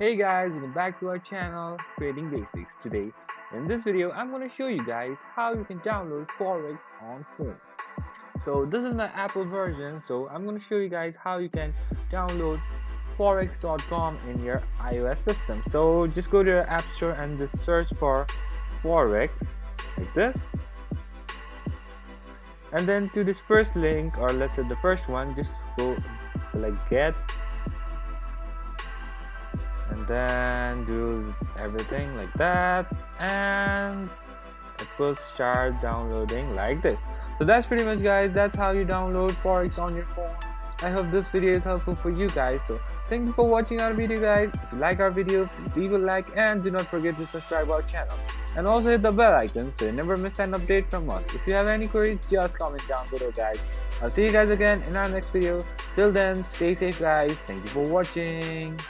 Hey guys, welcome back to our channel Trading Basics. Today in this video I'm going to show you guys how you can download Forex on phone. So this is my Apple version, so I'm going to show you guys how you can download forex.com in your iOS system. So just go to your app store and just search for Forex like this, and then to this first link, or let's say the first one, just go select get and then do everything like that, and it will start downloading like this. So that's pretty much, guys, that's how you download Forex on your phone. I hope this video is helpful for you guys. So thank you for watching our video, guys. If you like our video, please leave a like and do not forget to subscribe our channel, and also hit the bell icon so you never miss an update from us. If you have any queries, just comment down below, guys. I'll see you guys again in our next video. Till then, stay safe, guys. Thank you for watching.